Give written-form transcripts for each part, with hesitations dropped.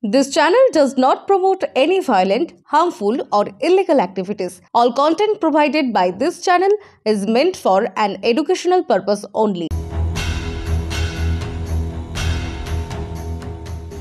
This channel does not promote any violent, harmful, or illegal activities. All content provided by this channel is meant for an educational purpose only.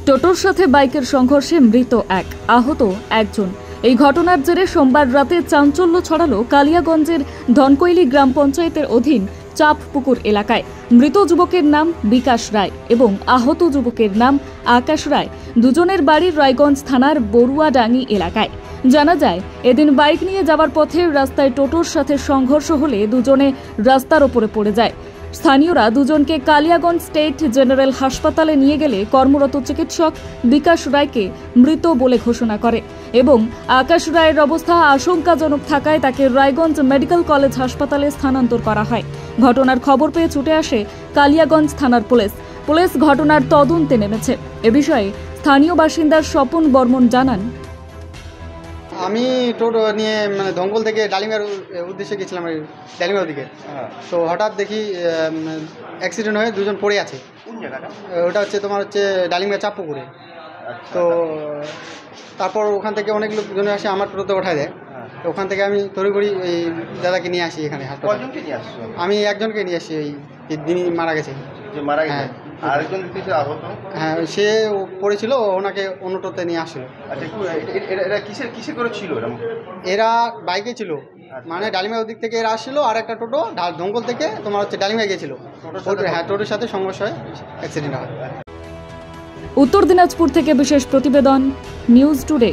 টোটোর সাথে বাইকের সংঘর্ষে মৃত এক, আহত একজন। এই ঘটনার জেরে সোমবার রাতে চাঞ্চল্য ছড়ালো কালিয়াগঞ্জের ধনকৈলি গ্রাম পঞ্চায়েতের অধীন চাপপুকুর এলাকায়। মৃত যুবকের নাম বিকাশ রায় এবং আহত যুবকের নাম আকাশ রায়। দুজনের বাড়ি রায়গঞ্জ থানার বড়ুয়াডাঙ্গি এলাকায়। জানা যায়, এদিন বাইক নিয়ে যাওয়ার পথে রাস্তায় টোটোর সাথে সংঘর্ষ হলে দুজনে রাস্তার ওপরে পড়ে যায়। স্থানীয়রা দুজনকে কালিয়াগঞ্জ স্টেট জেনারেল হাসপাতালে নিয়ে গেলে কর্মরত চিকিৎসক বিকাশ রায়কে মৃত বলে ঘোষণা করে এবং আকাশ রায়ের অবস্থা আশঙ্কাজনক থাকায় তাকে রায়গঞ্জ মেডিকেল কলেজ হাসপাতালে স্থানান্তর করা হয়। ঘটনার খবর পেয়ে ছুটে আসে কালিয়াগঞ্জ থানার পুলিশ ঘটনার তদন্তে নেমেছে। এ বিষয়ে স্থানীয় বাসিন্দা স্বপন বর্মন জানান, আমি টোটো নিয়ে দঙ্গল থেকে ডালিমের উদ্দেশ্যে গেছিলাম, ডালিমের দিকে। তো হঠাৎ দেখি অ্যাক্সিডেন্ট হয়ে দুজন পড়ে আছে। কোন জায়গাটা? ওটা হচ্ছে তোমার ডালিমের চাপপুকুরে। তো তারপর ওখান থেকে অনেক লোকজন আসে আমার টোটোতে ওঠায় দেয়। তো ওখান থেকে আমি তড়িঘড়ি ওই দাদাকে নিয়ে আসি এখানে হাসপাতালে। কজনকে নিয়ে আসছো? আমি একজনকে নিয়ে আসি, ওই যিনি মারা গেছে। যে মারা গেছে? হ্যাঁ। আরেকজন কিছু আহত? হ্যাঁ, সে পড়েছিল, ওনাকে অন্য টোটোতে নিয়ে আসলো। আচ্ছা, এরা কিসে করে ছিল? এরা বাইকে ছিল, মানে ডালিমের দিক থেকে এরা আসছিল, আর একটা টোটো দঙ্গল থেকে তোমার ডালিমে গেছিল। হ্যাঁ, টোটোর সাথে সংঘর্ষ হয়, অ্যাক্সিডেন্ট হয়। উত্তর দিনাজপুর থেকে বিশেষ প্রতিবেদন, নিউজ টুডে।